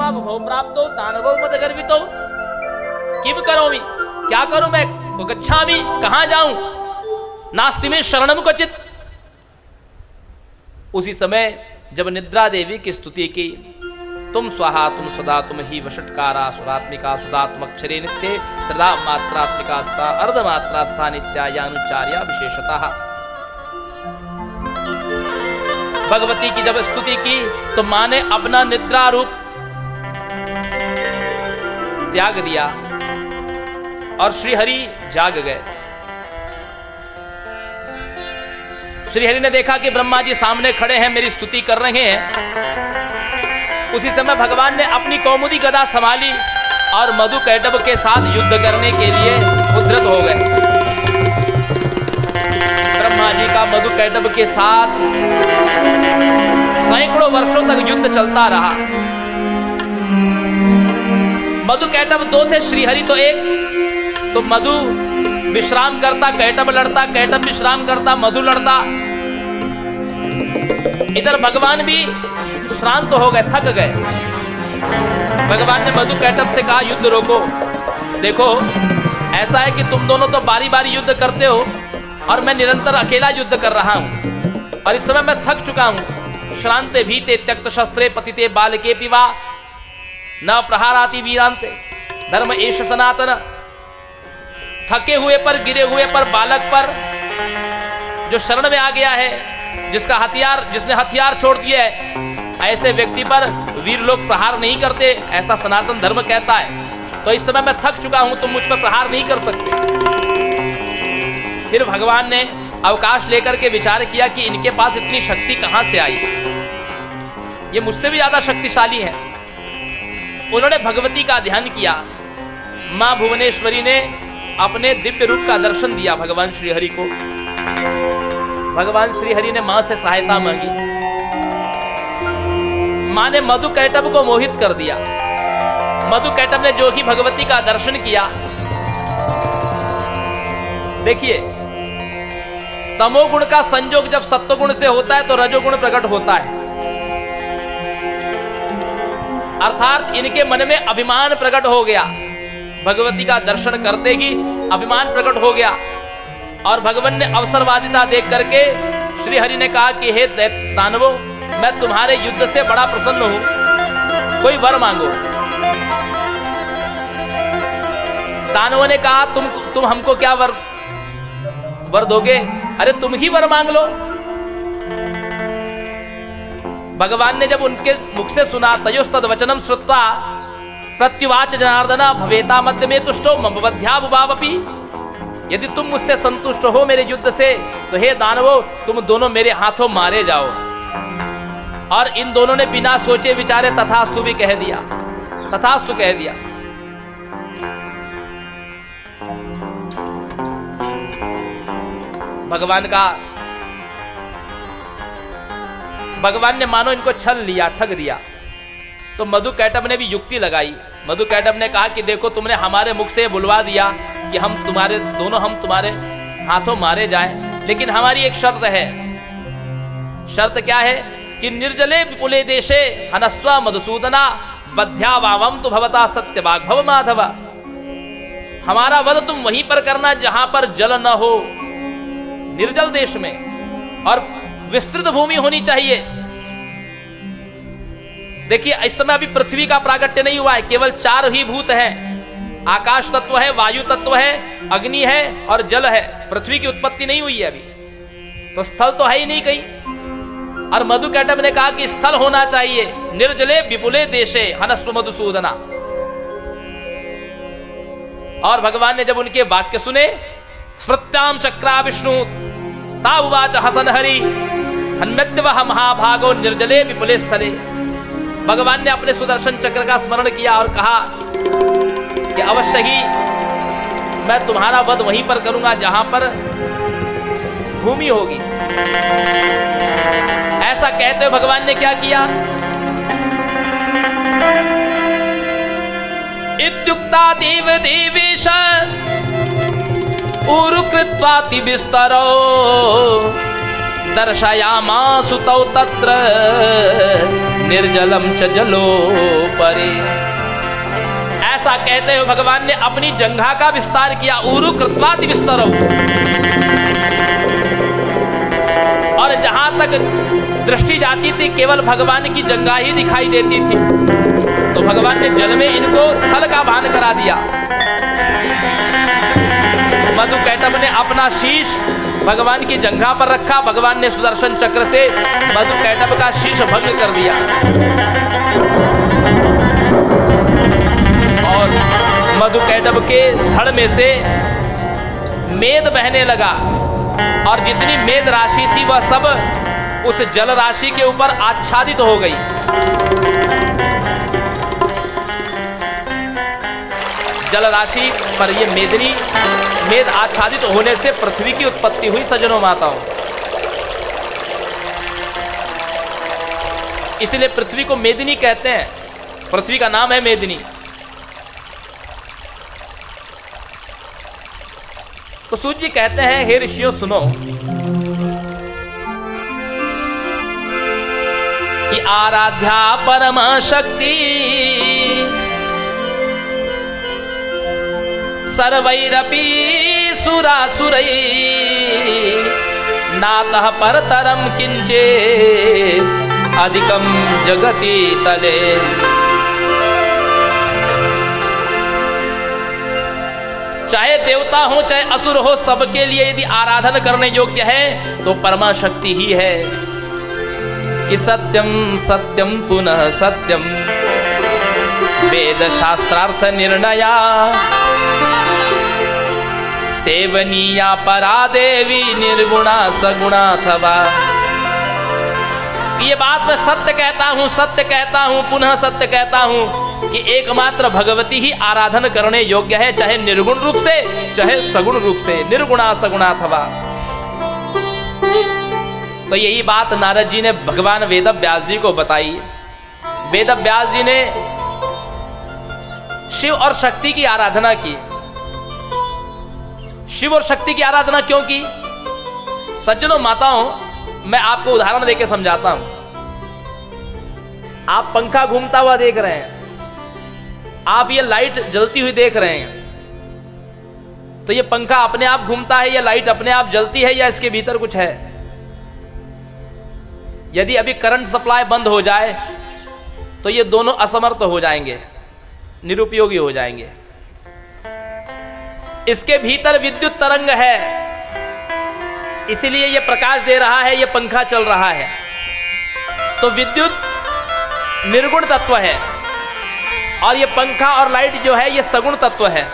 दृष्ट्वा भव प्राप्तो दानवो मद गर्वितो किम करोमि, क्या करूं मैं, गच्छामि, कहां जाऊं, नास्ति में शरणम क्वचित। उसी समय जब निद्रा देवी की स्तुति की, तुम स्वाहा तुम सदा तुम ही वषटकारा सुरात्मिका सुदात्मक्षरे नित्ये त्रिधा मात्रात्मिका स्था अर्धमात्रा स्था नित्या यानुचार्या विशेषतः। भगवती की जब स्तुति की तो मां ने अपना निद्रा रूप त्याग दिया और श्रीहरि जाग गए। श्रीहरि ने देखा कि ब्रह्मा जी सामने खड़े हैं, मेरी स्तुति कर रहे हैं। उसी समय भगवान ने अपनी कौमुदी गदा संभाली और मधु कैटभ के साथ युद्ध करने के लिए उद्धत हो गए। ब्रह्मा जी का मधु कैटभ के साथ सैकड़ों वर्षों तक युद्ध चलता रहा। मधु कैटभ दो थे, श्रीहरि तो एक। तो मधु विश्राम करता, कैटभ लड़ता, कैटभ विश्राम करता, मधु लड़ता। इधर भगवान भी श्रांत हो गए, थक गए। भगवान ने मधु कैटभ से कहा, युद्ध रोको। देखो ऐसा है कि तुम दोनों तो बारी बारी युद्ध करते हो और मैं निरंतर अकेला युद्ध कर रहा हूं और इस समय मैं थक चुका हूं। श्रांते भीते त्यक्त शस्त्रे पतिते बालके पिवा न प्रहाराति वीरांते धर्म एष सनातन। थके हुए पर, गिरे हुए पर, बालक पर, जो शरण में आ गया है, जिसने हथियार छोड़ दिए है, ऐसे व्यक्ति पर वीर लोग प्रहार नहीं करते, ऐसा सनातन धर्म कहता है। तो इस समय मैं थक चुका हूं, तुम मुझ पर प्रहार नहीं कर सकते। फिर भगवान ने अवकाश लेकर के विचार किया कि इनके पास इतनी शक्ति कहां से आई, ये मुझसे भी ज्यादा शक्तिशाली है। उन्होंने भगवती का ध्यान किया। मां भुवनेश्वरी ने अपने दिव्य रूप का दर्शन दिया भगवान श्रीहरि को। भगवान श्रीहरि ने मां से सहायता मांगी। मां ने मधु कैटभ को मोहित कर दिया। मधु कैटभ ने जो ही भगवती का दर्शन किया, देखिए तमोगुण का संयोग जब सत्वगुण से होता है तो रजोगुण प्रकट होता है। अर्थात इनके मन में अभिमान प्रकट हो गया। भगवती का दर्शन करते ही अभिमान प्रकट हो गया और भगवान ने अवसरवादिता देख करके श्रीहरि ने कहा कि हे दानवों, मैं तुम्हारे युद्ध से बड़ा प्रसन्न हूं, कोई वर मांगो। दानवों ने कहा तुम हमको क्या वर दोगे? अरे तुम ही वर मांग लो। भगवान ने जब उनके मुख से सुना, तयोस्तद वचनम श्रुत्वा प्रत्युवाच जनार्दन भवेता मध्य में तुष्टो ममवध्याबुभावपि। यदि तुम मुझसे संतुष्ट हो मेरे युद्ध से, तो हे दानवों, तुम दोनों मेरे हाथों मारे जाओ। और इन दोनों ने बिना सोचे विचारे तथास्तु भी कह दिया, तथास्तु कह दिया। भगवान ने मानो इनको छल लिया, ठग दिया। तो मधु कैटभ ने भी युक्ति लगाई। मधु कैटभ ने कहा कि देखो, तुमने हमारे मुख से बुलवा दिया कि हम तुम्हारे हाथों मारे जाएं, लेकिन हमारी एक शर्त है। शर्त क्या है? कि निर्जले विपुले देशे हनस्व मधुसूदना बध्यावावम तु भवता सत्यवाग भव माधव। हमारा वध तुम वहीं पर करना जहां पर जल न हो, निर्जल देश में, और विस्तृत भूमि होनी चाहिए। देखिए इस समय अभी पृथ्वी का प्राकट्य नहीं हुआ है, केवल 4 ही भूत हैं। आकाश तत्व है, वायु तत्व है, अग्नि है और जल है। पृथ्वी की उत्पत्ति नहीं हुई है अभी, तो स्थल तो है ही नहीं कहीं। और मधु कैटभ ने कहा कि स्थल होना चाहिए। निर्जले विपुले देशे हनस्व मधुसूदना। और भगवान ने जब उनके वाक्य सुने, स्मृत्याम चक्रा विष्णु ताउवाच हसन हरि हन्मद्यवह महाभागो निर्जले विपुले स्थले। भगवान ने अपने सुदर्शन चक्र का स्मरण किया और कहा कि अवश्य ही मैं तुम्हारा वध वहीं पर करूंगा जहां पर भूमि होगी। ऐसा कहते हुए भगवान ने क्या किया? इत्युक्ता देव देवेश उरु कृत्वाति विस्तरो दर्शयामासु तौ तत्र निर्जलम च जलोपरि। ऐसा कहते हुए भगवान ने अपनी जंघा का विस्तार किया। ऊरु कृत्वाति विस्तरौ। और जहां तक दृष्टि जाती थी केवल भगवान की जंघा ही दिखाई देती थी, तो भगवान ने जल में इनको स्थल का भान करा दिया। मधुकैटभ ने अपना शीश भगवान की जंघा पर रखा। भगवान ने सुदर्शन चक्र से मधुकैटभ का शीश भंग कर दिया और मधुकैटभ के धड़ में से मेद बहने लगा और जितनी मेद राशि थी वह सब उस जल राशि के ऊपर आच्छादित हो गई। जल राशि पर ये मेद आच्छादित होने से पृथ्वी की उत्पत्ति हुई। सज्जनों माताओं, इसलिए पृथ्वी को मेदिनी कहते हैं। पृथ्वी का नाम है मेदिनी। तो सूर्य जी कहते हैं, हे ऋषियों सुनो कि आराध्या परमा शक्ति सर्वैरपि सुरासुरै नातः परतरम किंचित् अधिकम जगति तले। चाहे देवता हो चाहे असुर हो, सबके लिए यदि आराधन करने योग्य है तो परमा शक्ति ही है। कि सत्यम सत्यम पुनः सत्यम वेद शास्त्रार्थ निर्णया सेवनीया परा देवी निर्गुणा सगुणा अथवा। ये बात मैं सत्य कहता हूं पुनः सत्य कहता हूं कि एकमात्र भगवती ही आराधन करने योग्य है, चाहे निर्गुण रूप से चाहे सगुण रूप से, निर्गुणा सगुणा अथवा। तो यही बात नारद जी ने भगवान वेद व्यास जी को बताई। वेद व्यास जी ने शिव और शक्ति की आराधना की। शिव और शक्ति की आराधना क्यों की? सज्जनों माताओं, मैं आपको उदाहरण देकर समझाता हूं। आप पंखा घूमता हुआ देख रहे हैं, आप ये लाइट जलती हुई देख रहे हैं, तो ये पंखा अपने आप घूमता है या लाइट अपने आप जलती है या इसके भीतर कुछ है? यदि अभी करंट सप्लाई बंद हो जाए तो ये दोनों असमर्थ हो जाएंगे, निरुपयोगी हो जाएंगे। इसके भीतर विद्युत तरंग है, इसीलिए ये प्रकाश दे रहा है, ये पंखा चल रहा है। तो विद्युत निर्गुण तत्व है और ये पंखा और लाइट जो है ये सगुण तत्व है।